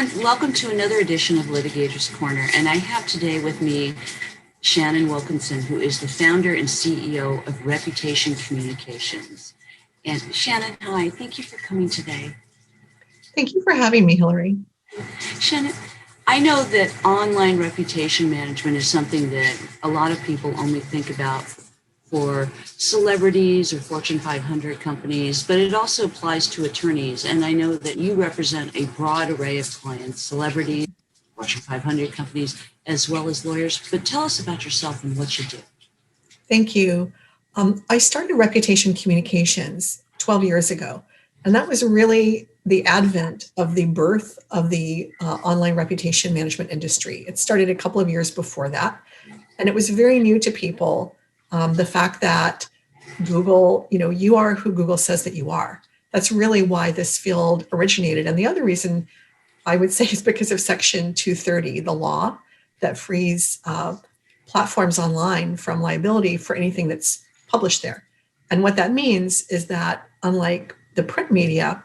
everyone, welcome to another edition of Litigators Corner. And I have today with me Shannon Wilkinson, who is the founder and CEO of Reputation Communications. And Shannon, hi, thank you for coming today. Thank you for having me, Hillary. Shannon, I know that online reputation management is something that a lot of people only think about for celebrities or Fortune 500 companies, but it also applies to attorneys. And I know that you represent a broad array of clients, celebrities, Fortune 500 companies, as well as lawyers. But tell us about yourself and what you do. Thank you. I started Reputation Communications 12 years ago, and that was really the advent of the birth of the online reputation management industry. It started a couple of years before that, and it was very new to people. The fact that Google, you are who Google says that you are. That's really why this field originated. And the other reason I would say is because of Section 230, the law that frees platforms online from liability for anything that's published there. And what that means is that unlike the print media,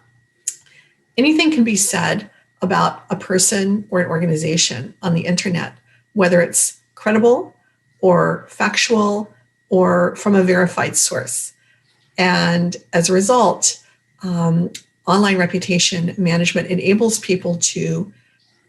anything can be said about a person or an organization on the internet, whether it's credible or factual or from a verified source. And as a result, online reputation management enables people to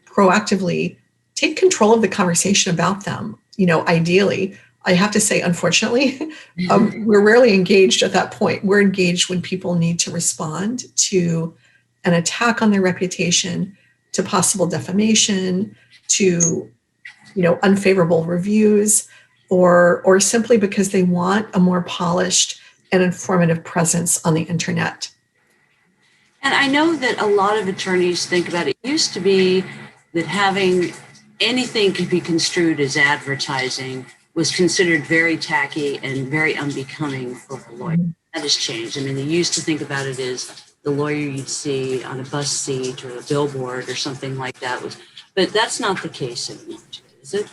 proactively take control of the conversation about them. Ideally, I have to say, unfortunately, we're rarely engaged at that point. We're engaged when people need to respond to an attack on their reputation, to possible defamation, to unfavorable reviews, or simply because they want a more polished and informative presence on the internet. And I know that a lot of attorneys think about it. It used to be that having anything could be construed as advertising was considered very tacky and very unbecoming for a lawyer. That has changed. I mean, they used to think about it as the lawyer you'd see on a bus seat or a billboard or something like that. But that's not the case anymore, is it?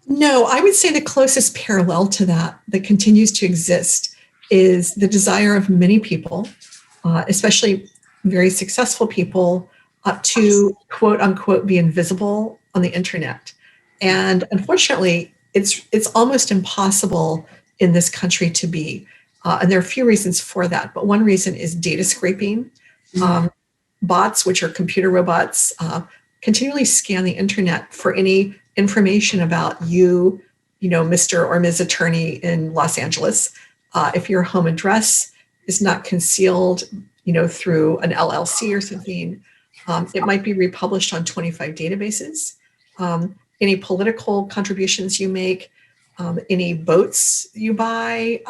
No, I would say the closest parallel to that continues to exist is the desire of many people, especially very successful people, to quote unquote be invisible on the internet. And unfortunately, it's almost impossible in this country to be. And there are a few reasons for that. But one reason is data scraping. Bots, which are computer robots, continually scan the internet for any information about you, Mr. or Ms. Attorney in Los Angeles. If your home address is not concealed, through an LLC or something, it might be republished on 25 databases. Any political contributions you make, any boats you buy,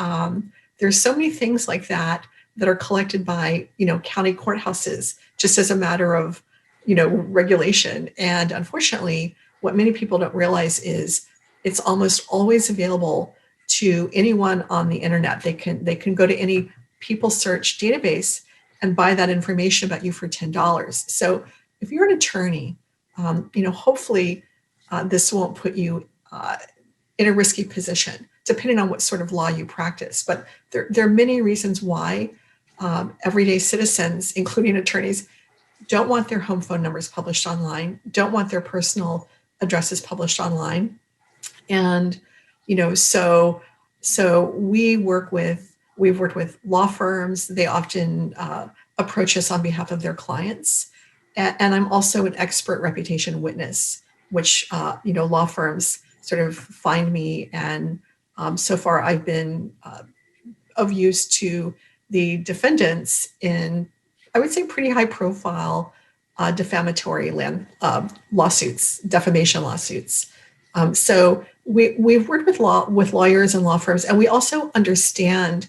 there's so many things like that are collected by, county courthouses just as a matter of, regulation. And unfortunately, what many people don't realize is it's almost always available to anyone on the internet. They can go to any people search database and buy that information about you for $10. So if you're an attorney, hopefully this won't put you in a risky position, depending on what sort of law you practice. But there are many reasons why everyday citizens, including attorneys, don't want their home phone numbers published online, don't want their personal addresses published online. And, so we've worked with law firms. They often approach us on behalf of their clients. And I'm also an expert reputation witness, which, law firms sort of find me. And so far I've been of use to the defendants in, I would say, pretty high profile defamatory lawsuits, defamation lawsuits. So we've worked with lawyers and law firms, and we also understand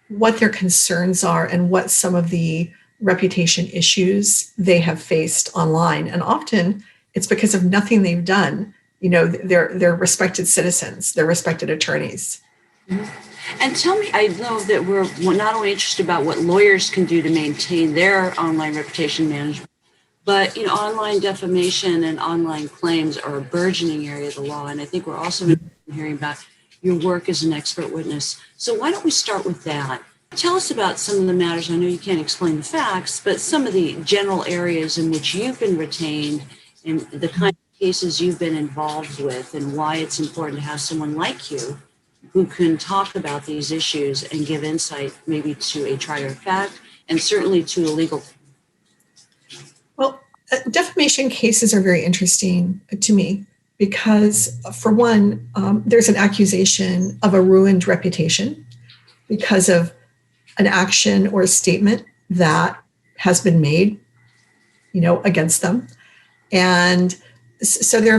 what their concerns are and what some of the reputation issues they have faced online. And often it's because of nothing they've done. They're respected citizens, they're respected attorneys. Mm-hmm. And tell me, I know that we're not only interested about what lawyers can do to maintain their online reputation management, but online defamation and online claims are a burgeoning area of the law. And I think we're also hearing about your work as an expert witness. So why don't we start with that? Tell us about some of the matters. I know you can't explain the facts, but some of the general areas in which you've been retained and the kind of cases you've been involved with, and why it's important to have someone like you who can talk about these issues and give insight maybe to a trier of fact and certainly to a legal. Well, defamation cases are very interesting to me because, for one, there's an accusation of a ruined reputation because of an action or a statement that has been made, against them. And so there are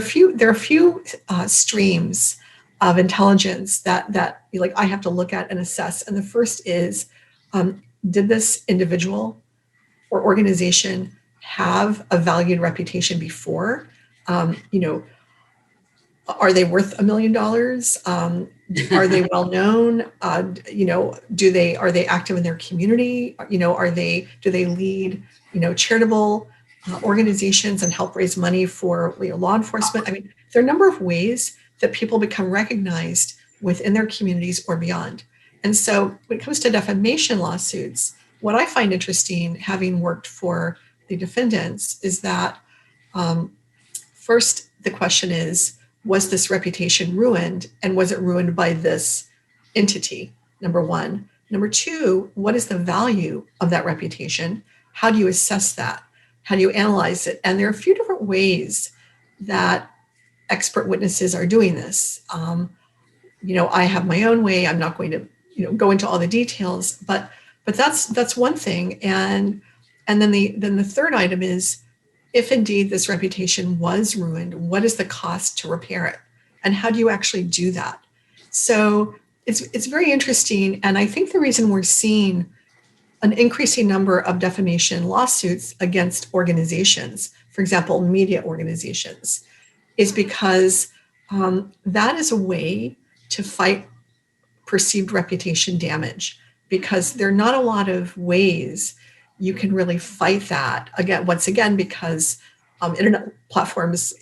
a few streams of intelligence that I have to look at and assess. And the first is, did this individual or organization have a valued reputation before? Are they worth $1 million? Are they well known? Are they active in their community? Do they lead, charitable organizations and help raise money for law enforcement? I mean, there are a number of ways that people become recognized within their communities or beyond. And so when it comes to defamation lawsuits, what I find interesting, having worked for the defendants, is that first, the question is, was this reputation ruined? And was it ruined by this entity? Number one. Number two, what is the value of that reputation? How do you assess that? How do you analyze it? And there are a few different ways that expert witnesses are doing this. I have my own way. I'm not going to, go into all the details, but that's one thing. And then the third item is, if indeed this reputation was ruined, what is the cost to repair it? And how do you actually do that? So it's very interesting. And I think the reason we're seeing an increasing number of defamation lawsuits against organizations, for example, media organizations, is because that is a way to fight perceived reputation damage, because there are not a lot of ways you can really fight that once again, because internet platforms,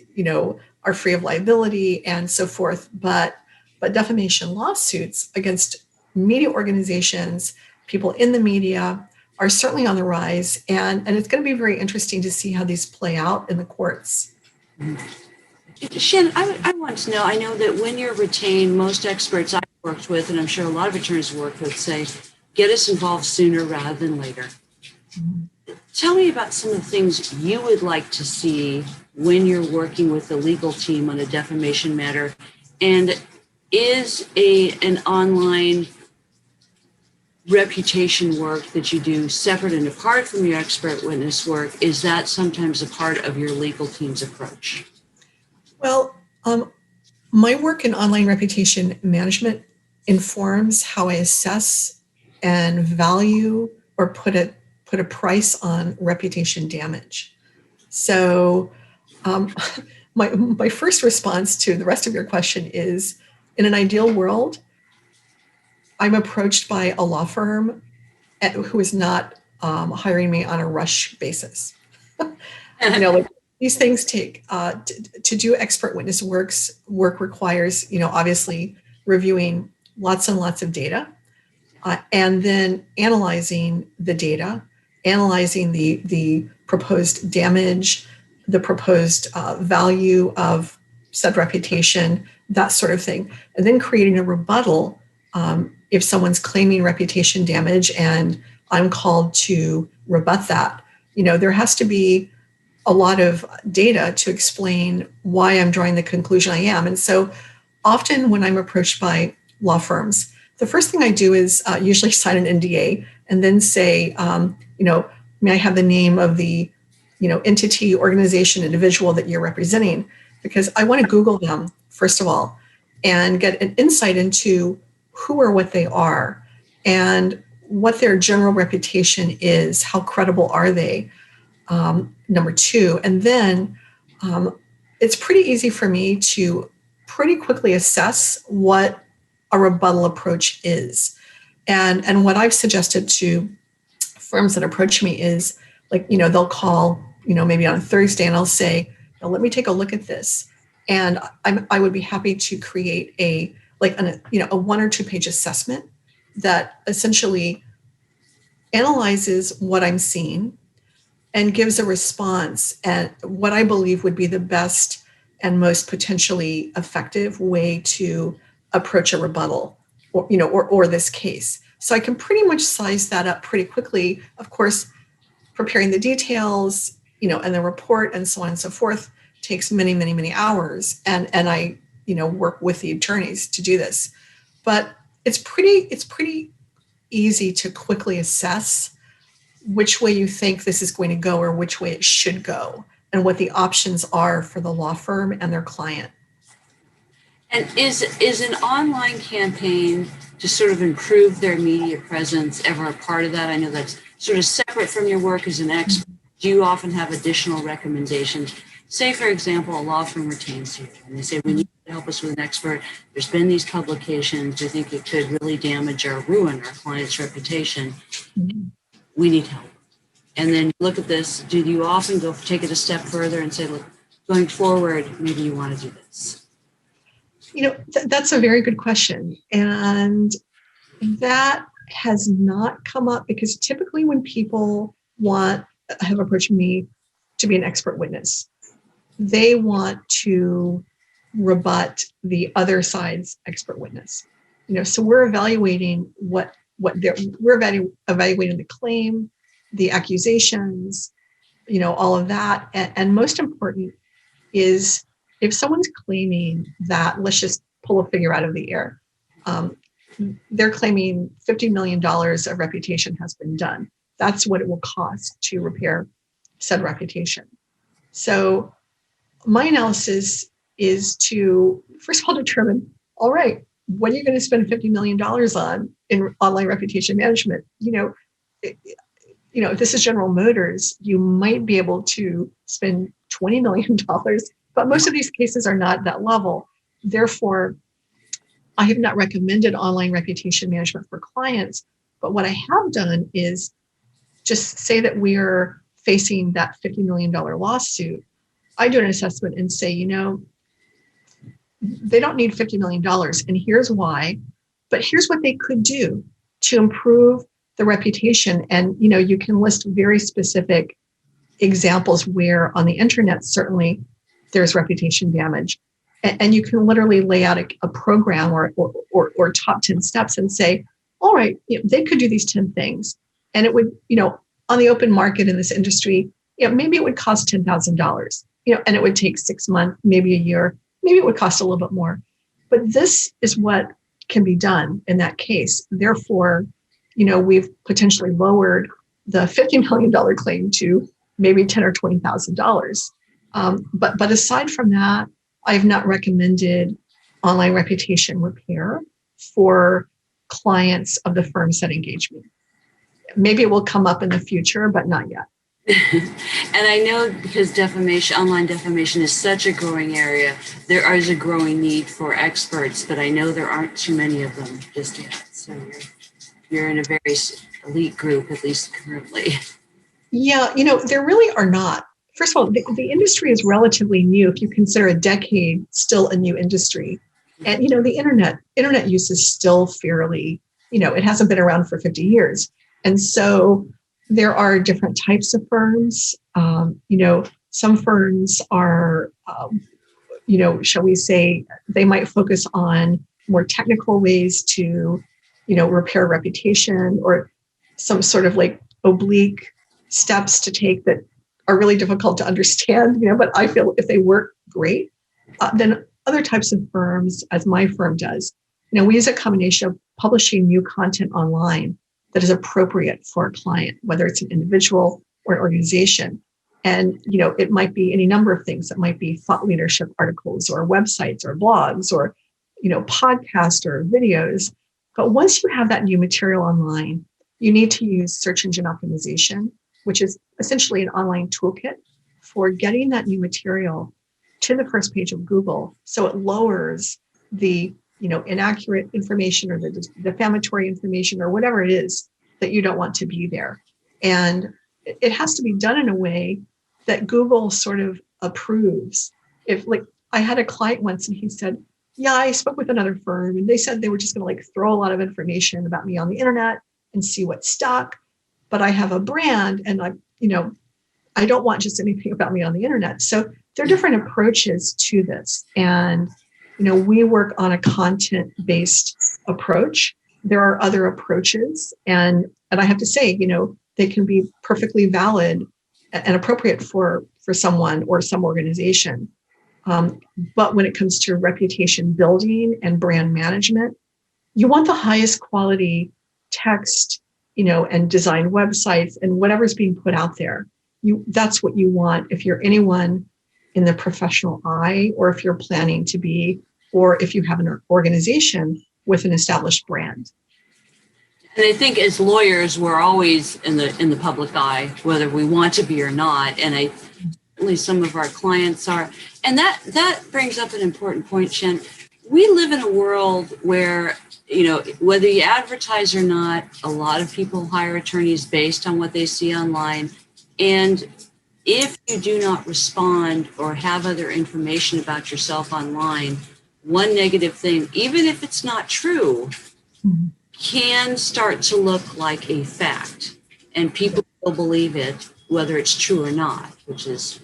are free of liability and so forth. But defamation lawsuits against media organizations, people in the media, are certainly on the rise. And it's going to be very interesting to see how these play out in the courts. Shannon, I want to know, I know that when you're retained, most experts I've worked with, and I'm sure a lot of attorneys work with, say, get us involved sooner rather than later. Tell me about some of the things you would like to see when you're working with the legal team on a defamation matter. And is an online reputation work that you do separate and apart from your expert witness work, is that sometimes a part of your legal team's approach? Well, my work in online reputation management informs how I assess and value or put a price on reputation damage. So my first response to the rest of your question is, in an ideal world, I'm approached by a law firm who is not hiring me on a rush basis. These things take, to do expert witness work requires, obviously reviewing lots and lots of data, and then analyzing the data, analyzing the proposed damage, the proposed value of said reputation, that sort of thing, and then creating a rebuttal if someone's claiming reputation damage and I'm called to rebut that. There has to be a lot of data to explain why I'm drawing the conclusion I am. And so often when I'm approached by law firms, the first thing I do is usually sign an NDA and then say, may I have the name of the, entity, organization, individual that you're representing? Because I want to Google them, first of all, and get an insight into who or what they are and what their general reputation is. How credible are they? Number two, and then it's pretty easy for me to pretty quickly assess what a rebuttal approach is. And what I've suggested to firms that approach me is, they'll call, maybe on a Thursday, and I'll say, let me take a look at this. And I would be happy to create a 1 or 2 page assessment that essentially analyzes what I'm seeing and gives a response and what I believe would be the best and most potentially effective way to approach a rebuttal or this case. So I can pretty much size that up pretty quickly. Of course, preparing the details, and the report and so on and so forth takes many, many, many hours. And I, work with the attorneys to do this. But it's pretty easy to quickly assess which way you think this is going to go or which way it should go and what the options are for the law firm and their client. And is an online campaign to sort of improve their media presence ever a part of that? I know that's sort of separate from your work as an expert. Do you often have additional recommendations? Say, for example, a law firm retains you and they say, we need to help us with an expert. There's been these publications. We think it could really damage or ruin our client's reputation. We need help. And then you look at this. Do you often go take it a step further and say, look, going forward, maybe you want to do this? That's a very good question. And that has not come up because typically when people have approached me to be an expert witness, they want to rebut the other side's expert witness. So we're evaluating evaluating the claim, the accusations, all of that. And most important is if someone's claiming that, let's just pull a figure out of the air. They're claiming $50 million of reputation has been done. That's what it will cost to repair said reputation. So my analysis is to, first of all, determine, all right, what are you going to spend $50 million on in online reputation management? If this is General Motors, you might be able to spend $20 million, but most of these cases are not that level. Therefore, I have not recommended online reputation management for clients, but what I have done is just say that we're facing that $50 million lawsuit. I do an assessment and say, they don't need $50 million, and here's why, but here's what they could do to improve the reputation. And, you can list very specific examples where on the internet, certainly there's reputation damage. And you can literally lay out a program or top 10 steps and say, all right, they could do these 10 things. And it would, on the open market in this industry, maybe it would cost $10,000, and it would take 6 months, maybe a year, maybe it would cost a little bit more. But this is what can be done in that case. Therefore, we've potentially lowered the $50 million claim to maybe $10,000 or $20,000. But aside from that, I have not recommended online reputation repair for clients of the firms that engage me. Maybe it will come up in the future, but not yet. And I know because online defamation is such a growing area, there is a growing need for experts, but I know there aren't too many of them just yet. So you're in a very elite group, at least currently. Yeah, there really are not. First of all, the industry is relatively new. If you consider a decade still a new industry, and the internet use is still fairly, it hasn't been around for 50 years, and so there are different types of firms. Some firms are, shall we say, they might focus on more technical ways to, repair reputation or some sort of like oblique steps to take that are really difficult to understand, but I feel if they work great, then other types of firms, as my firm does, we use a combination of publishing new content online that is appropriate for a client, whether it's an individual or an organization. And, it might be any number of things. It might be thought leadership articles or websites or blogs or, podcasts or videos. But once you have that new material online, you need to use search engine optimization, which is essentially an online toolkit for getting that new material to the first page of Google. So it lowers the, inaccurate information or the defamatory information or whatever it is that you don't want to be there. And it has to be done in a way that Google sort of approves. If I had a client once and he said, yeah, I spoke with another firm and they said they were just going to throw a lot of information about me on the internet and see what stuck. but I have a brand and I don't want just anything about me on the internet. So there are different approaches to this. And, we work on a content-based approach. There are other approaches. And I have to say, they can be perfectly valid and appropriate for someone or some organization. But when it comes to reputation building and brand management, you want the highest quality text, and design websites and whatever's being put out there. That's what you want if you're anyone in the professional eye, or if you're planning to be, or if you have an organization with an established brand. And I think as lawyers, we're always in the public eye, whether we want to be or not. And certainly some of our clients are. And that brings up an important point, Shen. We live in a world where, whether you advertise or not, a lot of people hire attorneys based on what they see online. And if you do not respond or have other information about yourself online, one negative thing, even if it's not true, can start to look like a fact. And people will believe it, whether it's true or not, which is,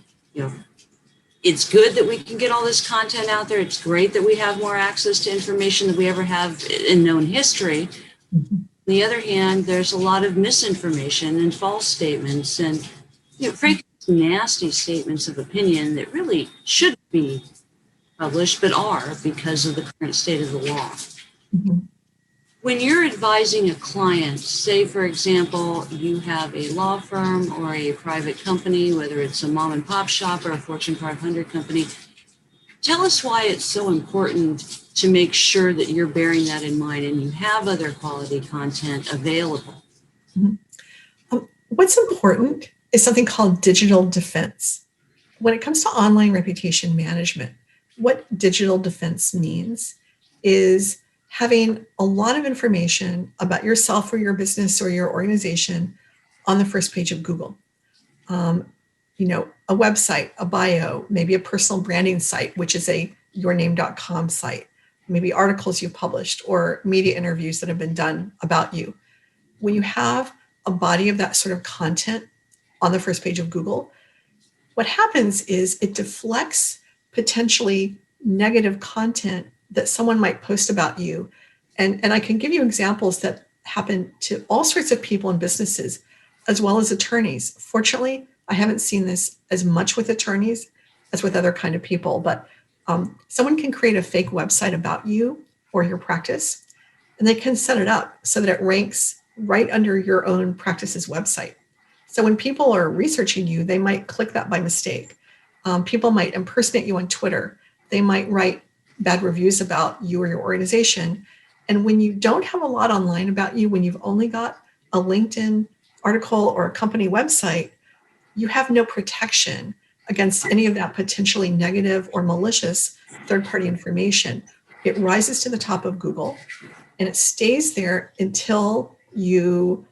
it's good that we can get all this content out there. It's great that we have more access to information than we ever have in known history. On the other hand, there's a lot of misinformation and false statements and, frankly, nasty statements of opinion that really should be published, but are because of the current state of the law. Mm-hmm. When you're advising a client, say, for example, you have a law firm or a private company, whether it's a mom and pop shop or a Fortune 500 company, tell us why it's so important to make sure that you're bearing that in mind and you have other quality content available. Mm-hmm. What's important is something called digital defense. When it comes to online reputation management, what digital defense means is having a lot of information about yourself or your business or your organization on the first page of Google. A website, a bio, maybe a personal branding site, which is a yourname.com site, maybe articles you published or media interviews that have been done about you. When you have a body of that sort of content on the first page of Google, what happens is it deflects potentially negative content that someone might post about you. And I can give you examples that happen to all sorts of people in businesses, as well as attorneys. Fortunately, I haven't seen this as much with attorneys as with other kind of people, but someone can create a fake website about you or your practice, and they can set it up so that it ranks right under your own practice's website. So when people are researching you, they might click that by mistake. People might impersonate you on Twitter. They might write bad reviews about you or your organization. And when you don't have a lot online about you, when you've only got a LinkedIn article or a company website, you have no protection against any of that potentially negative or malicious third-party information. It rises to the top of Google and it stays there until you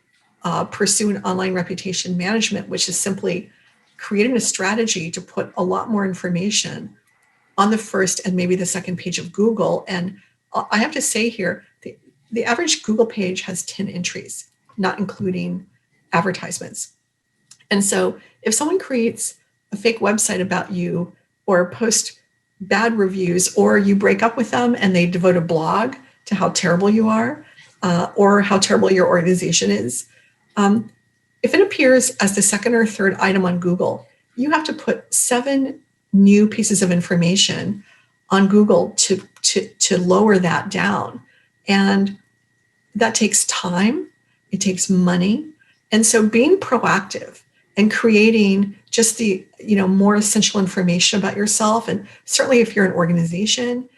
pursue an online reputation management, which is simply creating a strategy to put a lot more information on the first and maybe the second page of Google. And I have to say here, the average Google page has 10 entries, not including advertisements. And so if someone creates a fake website about you or post bad reviews, or you break up with them and they devote a blog to how terrible you are or how terrible your organization is, if it appears as the second or third item on Google, you have to put 7 new pieces of information on Google to lower that down. And that takes time, it takes money. And so being proactive and creating just the more essential information about yourself, and certainly if you're an organization,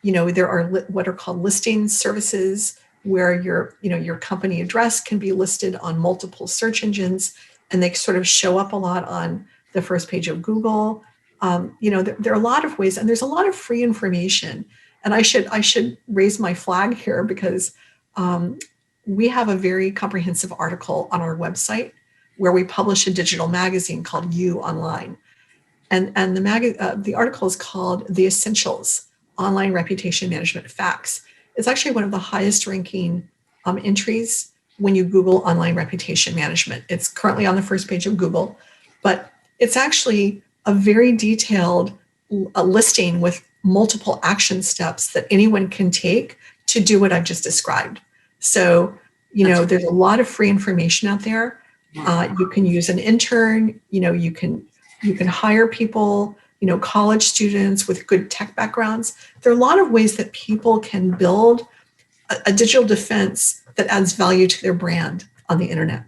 there are what are called listing services where your company address can be listed on multiple search engines, and they sort of show up a lot on the first page of Google. There are a lot of ways, and there's a lot of free information. And I should raise my flag here because we have a very comprehensive article on our website where we publish a digital magazine called You Online. And the article is called The Essentials, Online Reputation Management Facts. It's actually one of the highest ranking entries when you Google online reputation management. It's currently on the first page of Google, but it's actually a very detailed listing with multiple action steps that anyone can take to do what I've just described. So, there's a lot of free information out there. You can use an intern, you can hire people, college students with good tech backgrounds. There are a lot of ways that people can build a digital defense that adds value to their brand on the internet.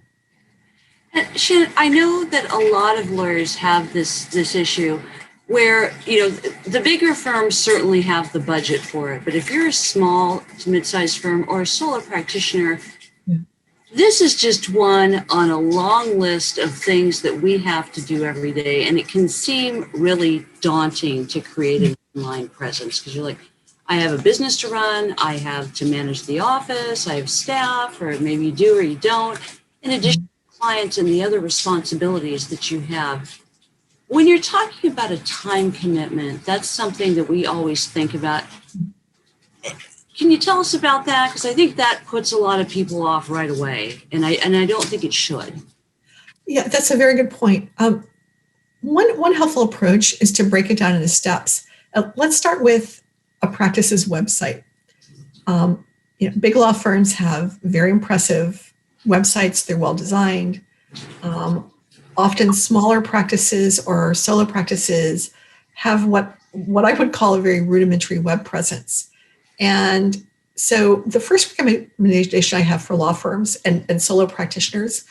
And Shannon, I know that a lot of lawyers have this issue where, the bigger firms certainly have the budget for it. But if you're a small to mid-sized firm or a solo practitioner, this is just one on a long list of things that we have to do every day. And it can seem really daunting to create an online presence because you're like, I have a business to run, I have to manage the office, I have staff, or maybe you do or you don't, in addition to clients and the other responsibilities that you have. When you're talking about a time commitment, that's something that we always think about. Can you tell us about that? Because I think that puts a lot of people off right away, and I don't think it should. Yeah, that's a very good point. One helpful approach is to break it down into steps. Let's start with a practice's website. Big law firms have very impressive websites. They're well designed. Often smaller practices or solo practices have what I would call a very rudimentary web presence. And so the first recommendation I have for law firms and solo practitioners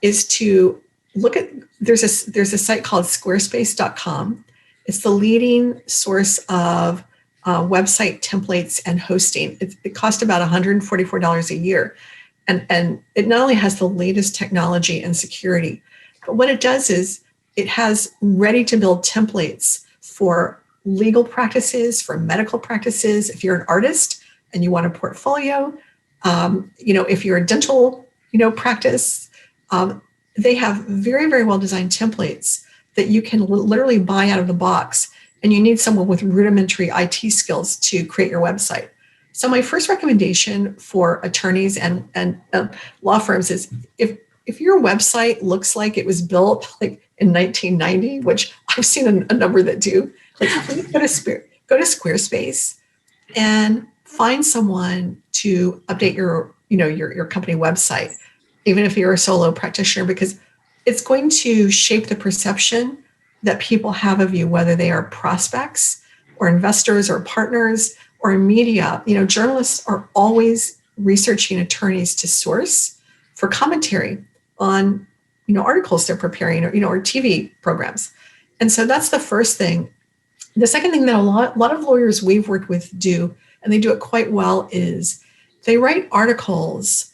is to look at, there's a site called squarespace.com. It's the leading source of website templates and hosting. It costs about $144 a year. And it not only has the latest technology and security, but what it does is it has ready to build templates for legal practices, for medical practices. If you're an artist and you want a portfolio, if you're a dental, practice, they have very, very well designed templates that you can literally buy out of the box. And you need someone with rudimentary IT skills to create your website. So my first recommendation for attorneys and law firms is if your website looks like it was built like in 1990, which I've seen a number that do, please go to Squarespace and find someone to update your company website, even if you're a solo practitioner, because it's going to shape the perception that people have of you, whether they are prospects or investors or partners or media. Journalists are always researching attorneys to source for commentary on, articles they're preparing or TV programs. And so that's the first thing. The second thing that a lot of lawyers we've worked with do, and they do it quite well, is they write articles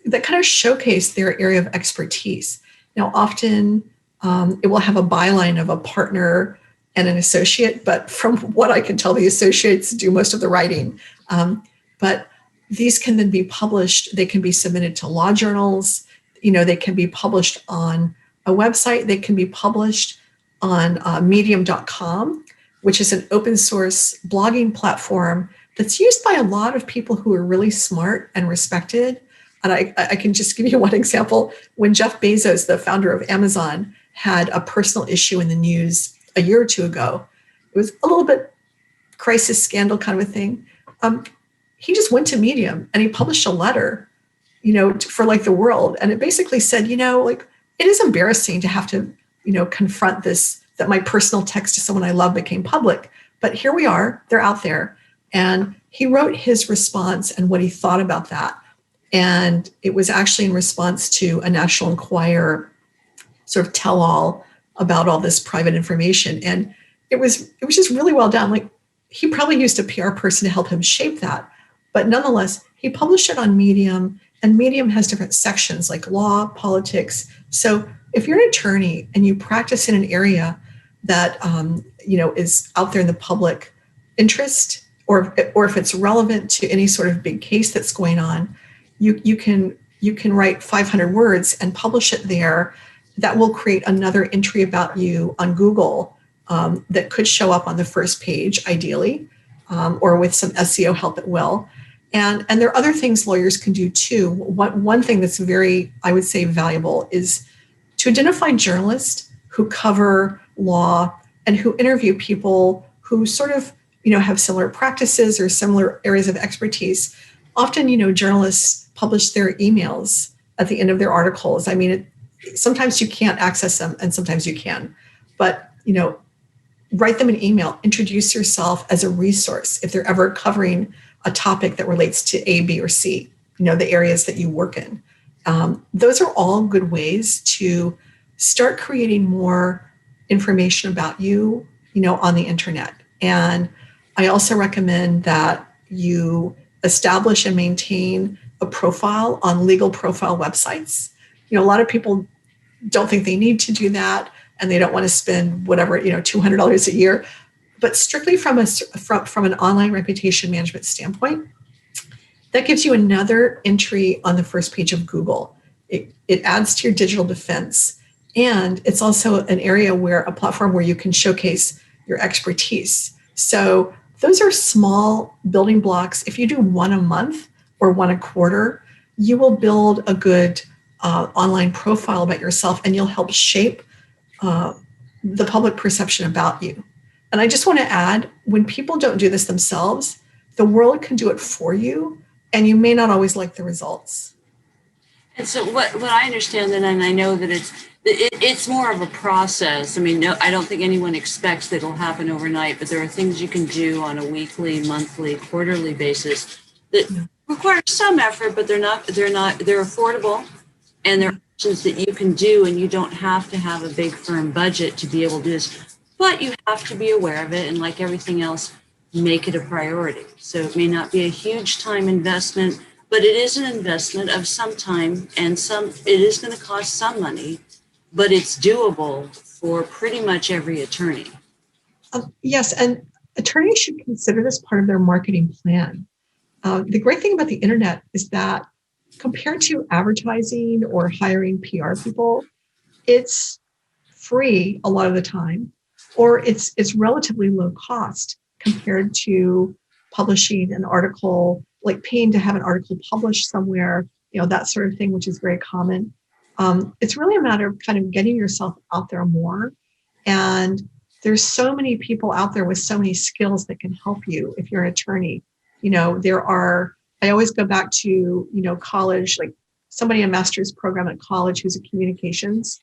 that kind of showcase their area of expertise. Now, often it will have a byline of a partner and an associate, but from what I can tell, the associates do most of the writing. But these can then be published. They can be submitted to law journals. They can be published on a website. They can be published on medium.com, which is an open source blogging platform that's used by a lot of people who are really smart and respected. And I can just give you one example. When Jeff Bezos, the founder of Amazon, had a personal issue in the news a year or two ago, it was a little bit crisis scandal kind of a thing. He just went to Medium and he published a letter, for like the world. And it basically said, it is embarrassing to have to, confront this, that my personal text to someone I love became public. But here we are, they're out there. And he wrote his response and what he thought about that. And it was actually in response to a National Enquirer sort of tell-all about all this private information. And it was just really well done. Like, he probably used a PR person to help him shape that. But nonetheless, he published it on Medium, and Medium has different sections like law, politics. So if you're an attorney and you practice in an area that is out there in the public interest, or if it's relevant to any sort of big case that's going on, you can write 500 words and publish it there. That will create another entry about you on Google that could show up on the first page, ideally, or with some SEO help, it will. And there are other things lawyers can do too. One thing that's very, I would say, valuable is to identify journalists who cover law and who interview people who sort of, have similar practices or similar areas of expertise. Often, journalists publish their emails at the end of their articles. I mean, sometimes you can't access them and sometimes you can, but, write them an email, introduce yourself as a resource if they're ever covering a topic that relates to A, B, or C, the areas that you work in. Those are all good ways to start creating more information about you, on the internet. And I also recommend that you establish and maintain a profile on legal profile websites. A lot of people don't think they need to do that, and they don't want to spend whatever, $200 a year. But strictly from an online reputation management standpoint, that gives you another entry on the first page of Google. It adds to your digital defense. And it's also an area a platform where you can showcase your expertise. So those are small building blocks. If you do one a month or one a quarter, you will build a good online profile about yourself, and you'll help shape the public perception about you. And I just want to add, when people don't do this themselves, the world can do it for you, and you may not always like the results. And so what I understand then, and I know that it's more of a process. I mean, no, I don't think anyone expects that it'll happen overnight, but there are things you can do on a weekly, monthly, quarterly basis that require some effort, but they're affordable, and they're options that you can do, and you don't have to have a big firm budget to be able to do this, but you have to be aware of it, and like everything else, make it a priority. So it may not be a huge time investment, but it is an investment of some time, and it is going to cost some money, but it's doable for pretty much every attorney. Yes, and attorneys should consider this part of their marketing plan. The great thing about the internet is that compared to advertising or hiring PR people, it's free a lot of the time, or it's relatively low cost compared to publishing an article, like paying to have an article published somewhere, that sort of thing, which is very common. It's really a matter of kind of getting yourself out there more. And there's so many people out there with so many skills that can help you if you're an attorney. I always go back to, college, like somebody in a master's program at college who's a communications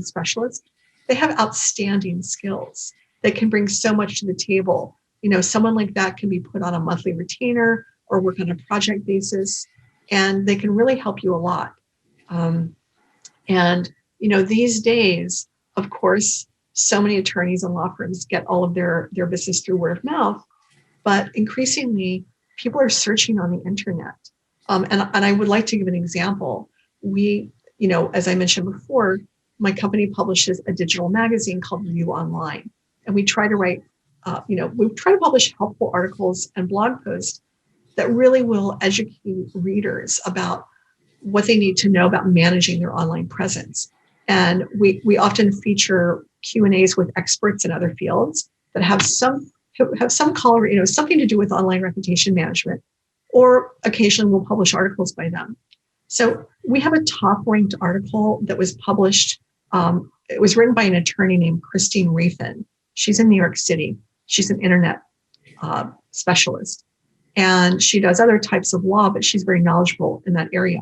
specialist. They have outstanding skills. They can bring so much to the table. Someone like that can be put on a monthly retainer or work on a project basis, and they can really help you a lot. These days, of course, so many attorneys and law firms get all of their business through word of mouth, but increasingly people are searching on the internet. And I would like to give an example. We, as I mentioned before, my company publishes a digital magazine called You Online, and we try to write, we try to publish helpful articles and blog posts that really will educate readers about what they need to know about managing their online presence. And we often feature Q&As with experts in other fields that have some color, something to do with online reputation management, or occasionally we'll publish articles by them. So we have a top-ranked article that was published. It was written by an attorney named Christine Reefin. She's in New York City. She's an internet specialist, and she does other types of law, but she's very knowledgeable in that area.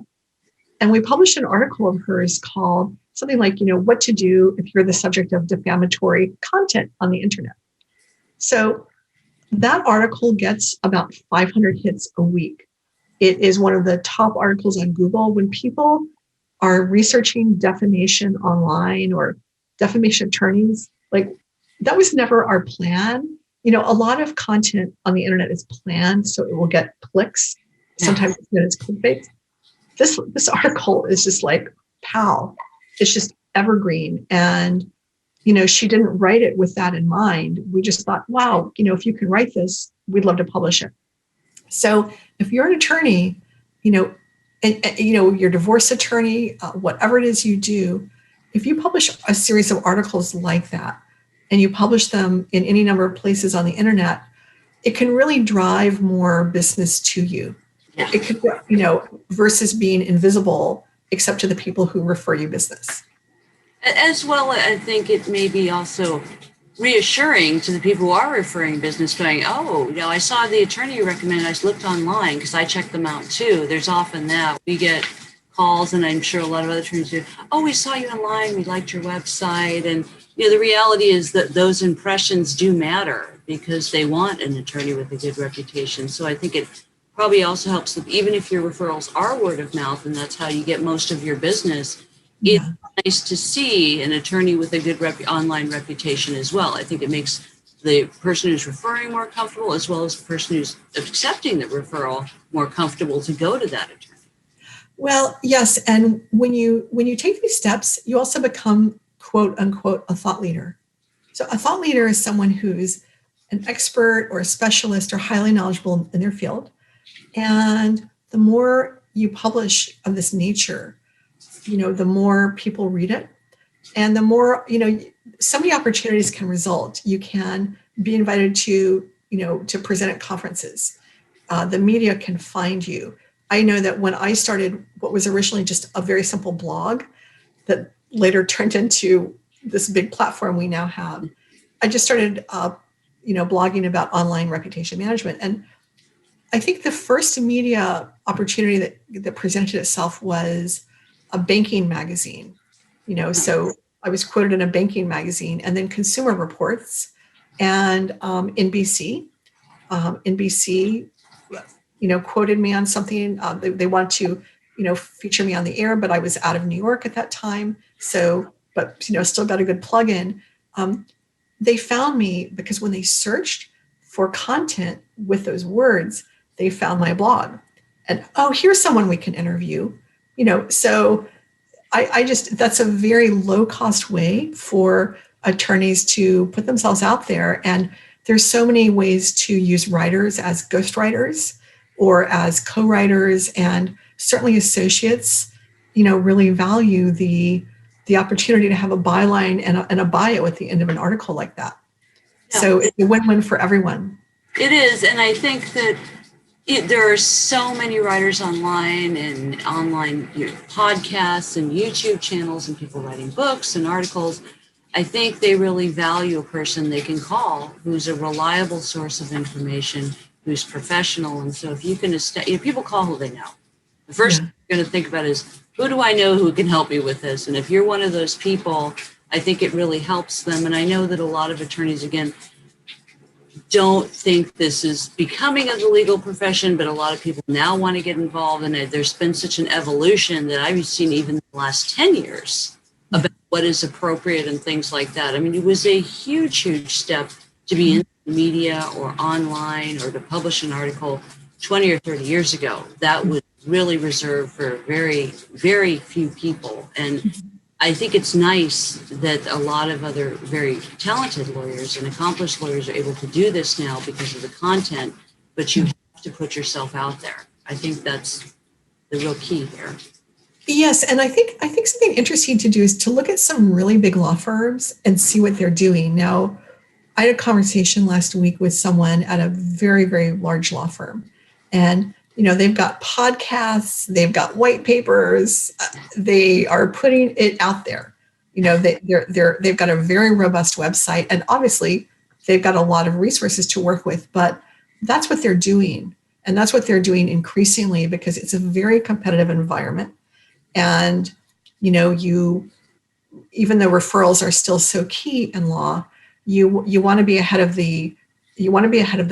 And we published an article of hers called something like, what to do if you're the subject of defamatory content on the internet. So that article gets about 500 hits a week. It is one of the top articles on Google. When people are researching defamation online or defamation attorneys, like that was never our plan. A lot of content on the internet is planned, so it will get clicks. Sometimes it's clickbait. This article is just like, pow, it's just evergreen. And, she didn't write it with that in mind. We just thought, wow, if you can write this, we'd love to publish it. So if you're an attorney, and your divorce attorney, whatever it is you do, if you publish a series of articles like that, and you publish them in any number of places on the internet, it can really drive more business to you. Yeah. It could, versus being invisible except to the people who refer you business. As well, I think it may be also reassuring to the people who are referring business, going, oh, I saw the attorney you recommended. I looked online because I checked them out too. There's often that. We get calls, and I'm sure a lot of other attorneys do, oh, we saw you online. We liked your website. And, the reality is that those impressions do matter because they want an attorney with a good reputation. So I think it probably also helps them, even if your referrals are word of mouth, and that's how you get most of your business. It's nice to see an attorney with a good online reputation as well. I think it makes the person who's referring more comfortable, as well as the person who's accepting the referral more comfortable to go to that attorney. Well, yes, and when you take these steps, you also become, quote unquote, a thought leader. So a thought leader is someone who's an expert or a specialist or highly knowledgeable in their field. And the more you publish of this nature, the more people read it, and the more, so many opportunities can result. You can be invited to present at conferences. The media can find you. I know that when I started what was originally just a very simple blog that later turned into this big platform we now have, I just started, blogging about online reputation management. And I think the first media opportunity that presented itself was a banking magazine. So I was quoted in a banking magazine, and then Consumer Reports and NBC. NBC, quoted me on something. They want to, feature me on the air, but I was out of New York at that time. So, but, still got a good plug-in. They found me because when they searched for content with those words, they found my blog. And, oh, here's someone we can interview. So I just, that's a very low cost way for attorneys to put themselves out there. And there's so many ways to use writers as ghostwriters or as co-writers, and certainly associates, really value the opportunity to have a byline and a bio at the end of an article like that. Yeah. So it's a win-win for everyone. It is. And I think that there are so many writers online and online podcasts and YouTube channels and people writing books and articles. I think they really value a person they can call who's a reliable source of information, who's professional. And so if you can, people call who they know. The first thing you're going to think about is, who do I know who can help me with this? And if you're one of those people, I think it really helps them. And I know that a lot of attorneys, again, don't think this is becoming of the legal profession, but a lot of people now want to get involved in it. There's been such an evolution that I've seen even in the last 10 years about what is appropriate and things like that. I mean, it was a huge, huge step to be in the media or online or to publish an article 20 or 30 years ago. That was really reserved for very, very few people. And I think it's nice that a lot of other very talented lawyers and accomplished lawyers are able to do this now because of the content, but you have to put yourself out there. I think that's the real key here. Yes, and I think something interesting to do is to look at some really big law firms and see what they're doing. Now, I had a conversation last week with someone at a very, very large law firm, and they've got podcasts, they've got white papers, they are putting it out there. They've got a very robust website, and obviously they've got a lot of resources to work with, but that's what they're doing. And that's what they're doing increasingly because it's a very competitive environment. And, even though referrals are still so key in law, you want to be ahead of the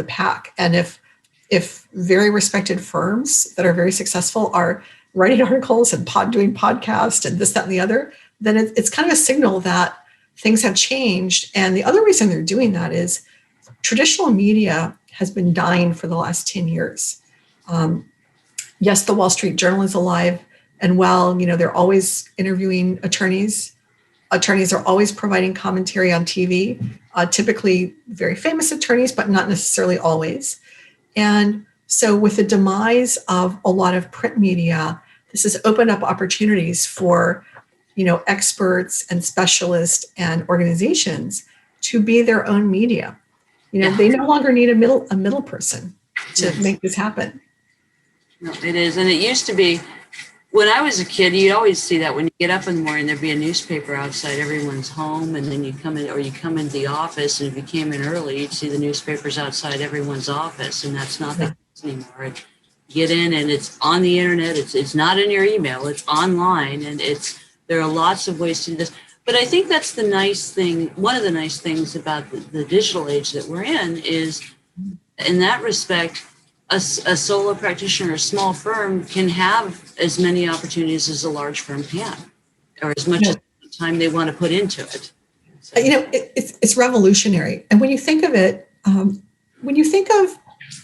pack. And if very respected firms that are very successful are writing articles and doing podcasts and this, that, and the other, then it's kind of a signal that things have changed. And the other reason they're doing that is traditional media has been dying for the last 10 years. Yes, the Wall Street Journal is alive and well. They're always interviewing attorneys. Attorneys are always providing commentary on TV, typically very famous attorneys, but not necessarily always. And so with the demise of a lot of print media, this has opened up opportunities for, experts and specialists and organizations to be their own media. They no longer need a middle person to make this happen. No, it is. And it used to be, when I was a kid, you'd always see that when you get up in the morning, there'd be a newspaper outside everyone's home, and then you'd come in, or you come into the office, and if you came in early, you'd see the newspapers outside everyone's office, and that's not the case anymore. Get in, and it's on the internet. It's not in your email. It's online, and there are lots of ways to do this. But I think that's the nice thing. One of the nice things about the digital age that we're in is, in that respect, a solo practitioner, a small firm, can have as many opportunities as a large firm can, or as much as time they want to put into it. So. It's revolutionary. And when you think of it, when you think of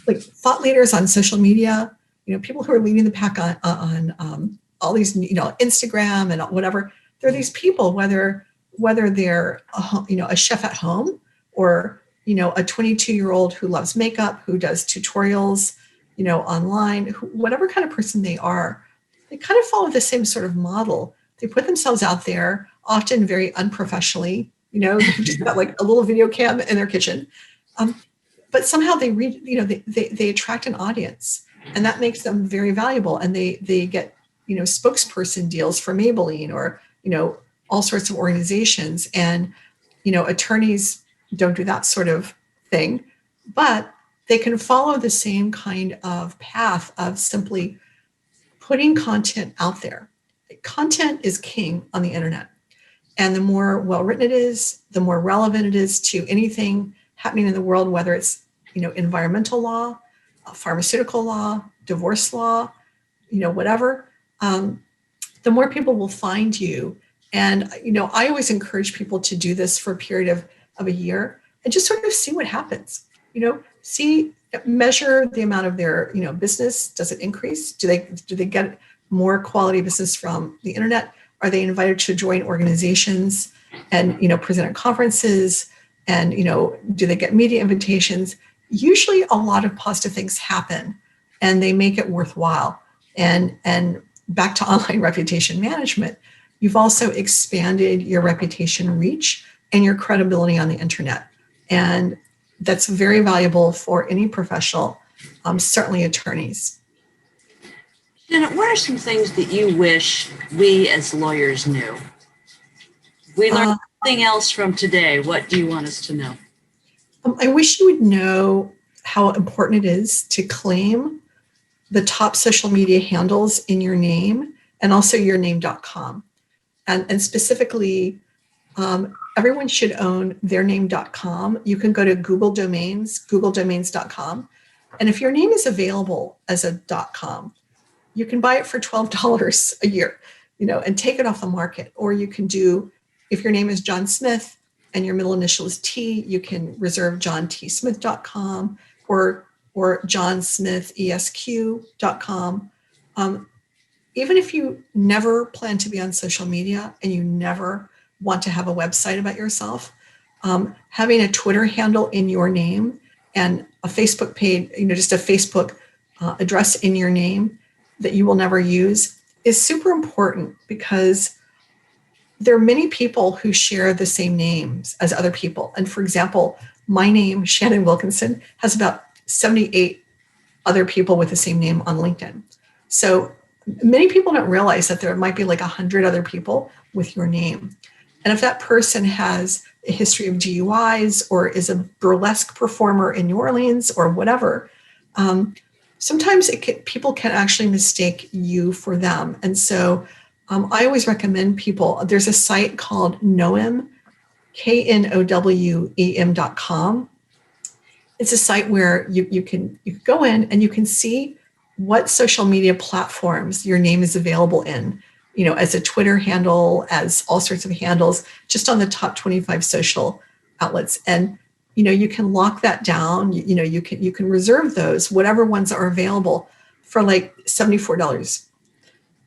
like thought leaders on social media, people who are leading the pack on all these, Instagram and whatever, there are these people, whether they're a chef at home, or a 22-year-old who loves makeup, who does tutorials, online, whatever kind of person they are, they kind of follow the same sort of model. They put themselves out there, often very unprofessionally, just got like a little video cam in their kitchen. But somehow they they attract an audience, and that makes them very valuable. And they get, spokesperson deals for Maybelline, or, all sorts of organizations. And, attorneys don't do that sort of thing, but they can follow the same kind of path of simply putting content out there. Content is king on the internet. And the more well-written it is, the more relevant it is to anything happening in the world, whether it's, environmental law, pharmaceutical law, divorce law, whatever, the more people will find you. And, I always encourage people to do this for a period of a year and just sort of see what happens, measure the amount of their, business. Does it increase? Do they get more quality business from the internet? Are they invited to join organizations and, present at conferences? And, do they get media invitations? Usually a lot of positive things happen, and they make it worthwhile. And back to online reputation management, you've also expanded your reputation reach and your credibility on the internet. And that's very valuable for any professional, certainly attorneys. Shannon, what are some things that you wish we as lawyers knew? We learned something else from today. What do you want us to know? I wish you would know how important it is to claim the top social media handles in your name, and also your name.com. And specifically, everyone should own theirname.com. You can go to Google Domains, googledomains.com. And if your name is available as a .com, you can buy it for $12 a year, and take it off the market. Or you can do, if your name is John Smith and your middle initial is T, you can reserve johntsmith.com or johnsmithesq.com. Even if you never plan to be on social media and you never want to have a website about yourself, having a Twitter handle in your name and a Facebook page, just a Facebook address in your name that you will never use is super important, because there are many people who share the same names as other people. And for example, my name, Shannon Wilkinson, has about 78 other people with the same name on LinkedIn. So many people don't realize that there might be like 100 other people with your name. And if that person has a history of DUIs or is a burlesque performer in New Orleans or whatever, sometimes people can actually mistake you for them. And so I always recommend people, there's a site called Knowem, KNOWEM.com. It's a site where you can go in and you can see what social media platforms your name is available in, as a Twitter handle, as all sorts of handles, just on the top 25 social outlets. And, you can lock that down. You can reserve those, whatever ones are available, for like $74.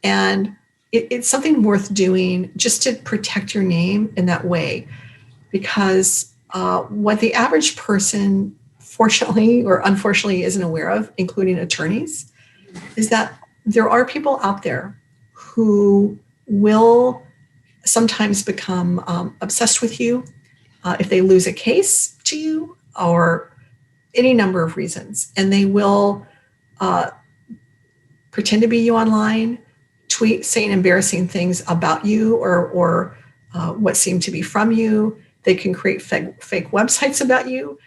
And it's something worth doing just to protect your name in that way, because what the average person, fortunately or unfortunately, isn't aware of, including attorneys, is that there are people out there who will sometimes become obsessed with you if they lose a case to you, or any number of reasons. And they will pretend to be you online, tweet saying embarrassing things about you or what seem to be from you. They can create fake websites about you.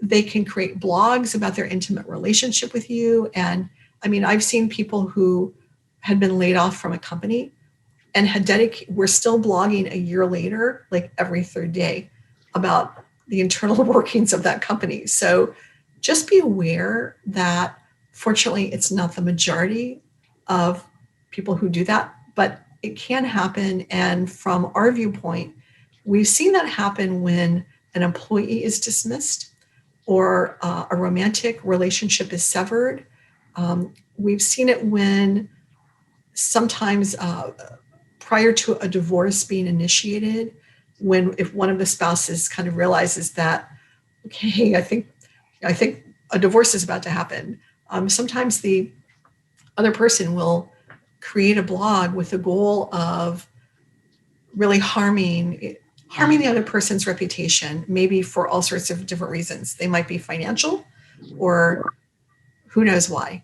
They can create blogs about their intimate relationship with you. And I mean, I've seen people who had been laid off from a company and were still blogging a year later, like every third day, about the internal workings of that company. So just be aware that fortunately it's not the majority of people who do that, but it can happen. And from our viewpoint, we've seen that happen when an employee is dismissed or a romantic relationship is severed. We've seen it when sometimes prior to a divorce being initiated, if one of the spouses kind of realizes that, okay, I think a divorce is about to happen. Sometimes the other person will create a blog with the goal of really harming the other person's reputation, maybe for all sorts of different reasons. They might be financial or who knows why,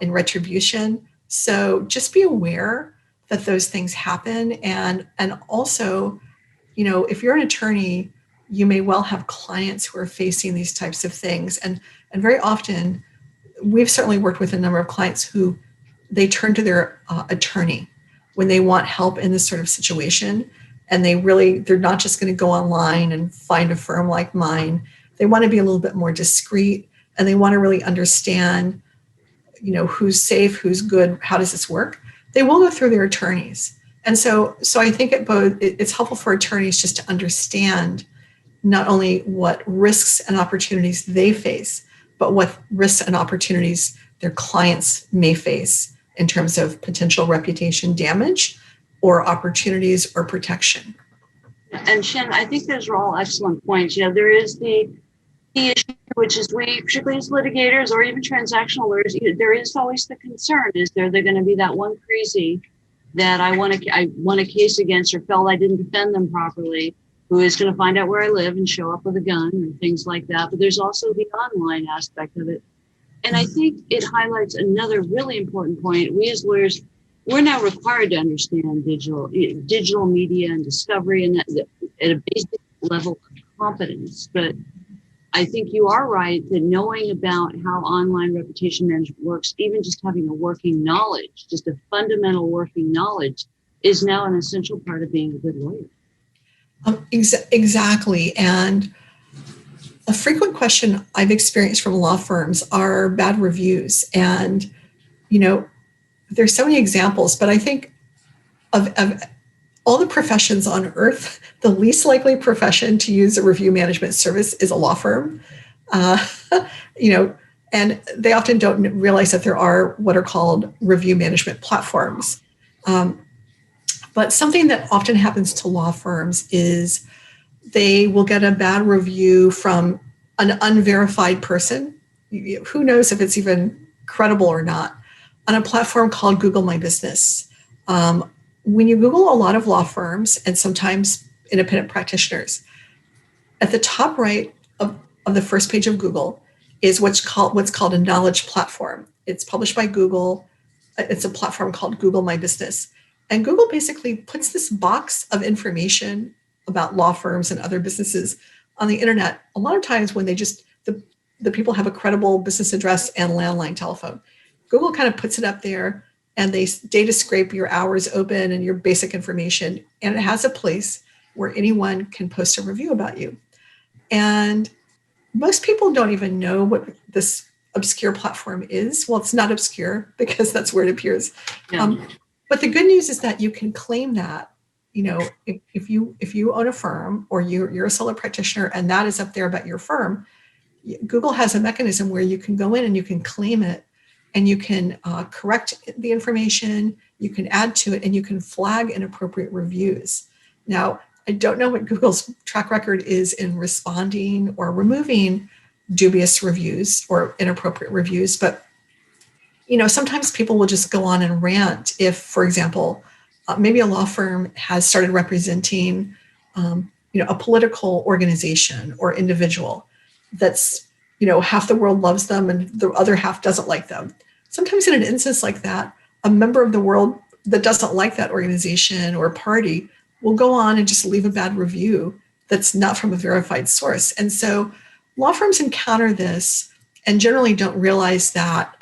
in retribution. So just be aware that those things happen. And also, if you're an attorney, you may well have clients who are facing these types of things. And very often, we've certainly worked with a number of clients who they turn to their attorney when they want help in this sort of situation. And they're not just going to go online and find a firm like mine. They want to be a little bit more discreet, and they want to really understand, who's safe, who's good, how does this work? They will go through their attorneys. And so I think it's helpful for attorneys just to understand not only what risks and opportunities they face, but what risks and opportunities their clients may face in terms of potential reputation damage or opportunities or protection. And Shannon, I think those are all excellent points. There is the issue, which is we, particularly as litigators or even transactional lawyers, there is always the concern, is there going to be that one crazy that I won a case against or felt I didn't defend them properly, who is going to find out where I live and show up with a gun and things like that. But there's also the online aspect of it. And I think it highlights another really important point. We as lawyers, we're now required to understand digital media and discovery and at a basic level of competence. But I think you are right that knowing about how online reputation management works, even just having a working knowledge, just a fundamental working knowledge, is now an essential part of being a good lawyer. Exactly. And a frequent question I've experienced from law firms are bad reviews. And, there's so many examples, but I think of all the professions on earth, the least likely profession to use a review management service is a law firm. And they often don't realize that there are what are called review management platforms. But something that often happens to law firms is they will get a bad review from an unverified person. Who knows if it's even credible or not, on a platform called Google My Business. When you Google a lot of law firms and sometimes independent practitioners, at the top right of the first page of Google is what's called a knowledge platform. It's published by Google. It's a platform called Google My Business. And Google basically puts this box of information about law firms and other businesses on the internet. A lot of times when the people have a credible business address and landline telephone, Google kind of puts it up there and they data scrape your hours open and your basic information. And it has a place where anyone can post a review about you. And most people don't even know what this obscure platform is. Well, it's not obscure because that's where it appears. Yeah. But the good news is that you can claim that, if you own a firm or you're a solo practitioner and that is up there about your firm, Google has a mechanism where you can go in and you can claim it and you can correct the information, you can add to it, and you can flag inappropriate reviews. Now, I don't know what Google's track record is in responding or removing dubious reviews or inappropriate reviews, but sometimes people will just go on and rant if, for example, maybe a law firm has started representing a political organization or individual, that's, half the world loves them and the other half doesn't like them. Sometimes in an instance like that, a member of the world that doesn't like that organization or party will go on and just leave a bad review that's not from a verified source. And so law firms encounter this and generally don't realize that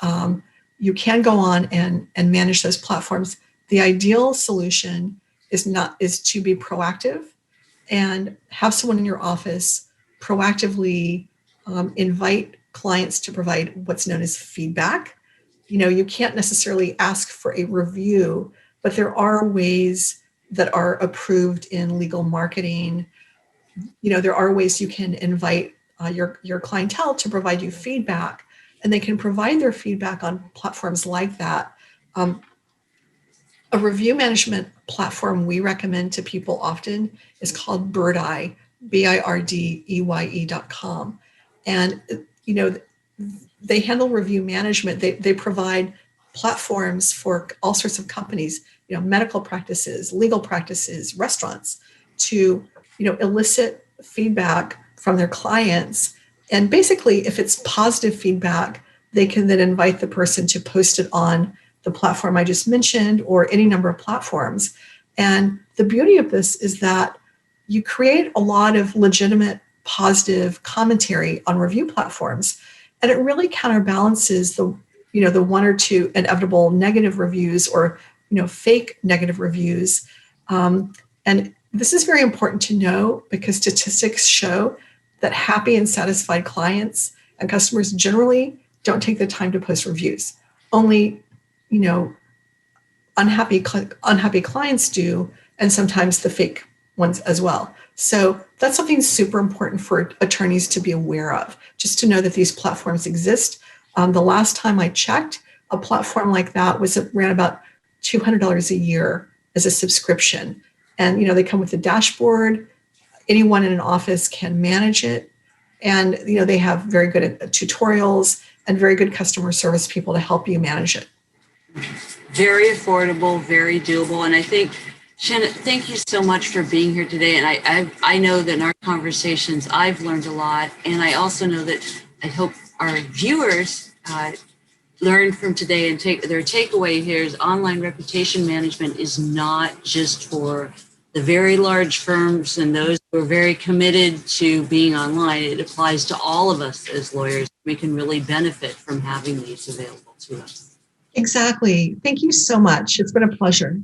you can go on and manage those platforms. The ideal solution is to be proactive and have someone in your office proactively invite clients to provide what's known as feedback. You can't necessarily ask for a review, but there are ways that are approved in legal marketing. There are ways you can invite your clientele to provide you feedback, and they can provide their feedback on platforms like that. A review management platform we recommend to people often is called Birdeye, BIRDEYE.com. And, they handle review management. They provide platforms for all sorts of companies, medical practices, legal practices, restaurants, to, elicit feedback from their clients. And basically, if it's positive feedback, they can then invite the person to post it on the platform I just mentioned or any number of platforms. And the beauty of this is that you create a lot of legitimate positive commentary on review platforms, and it really counterbalances the one or two inevitable negative reviews or fake negative reviews. And this is very important to know because statistics show that happy and satisfied clients and customers generally don't take the time to post reviews. Only, unhappy clients do, and sometimes the fake ones as well. So that's something super important for attorneys to be aware of, just to know that these platforms exist. The last time I checked, a platform like that ran about $200 a year as a subscription. And, they come with a dashboard. Anyone in an office can manage it. And, they have very good tutorials and very good customer service people to help you manage it. Very affordable, very doable. And I think, Shannon, thank you so much for being here today. And I know that in our conversations, I've learned a lot. And I also know that I hope our viewers learn from today and their takeaway here is online reputation management is not just for the very large firms and those who are very committed to being online. It applies to all of us as lawyers. We can really benefit from having these available to us. Exactly. Thank you so much. It's been a pleasure.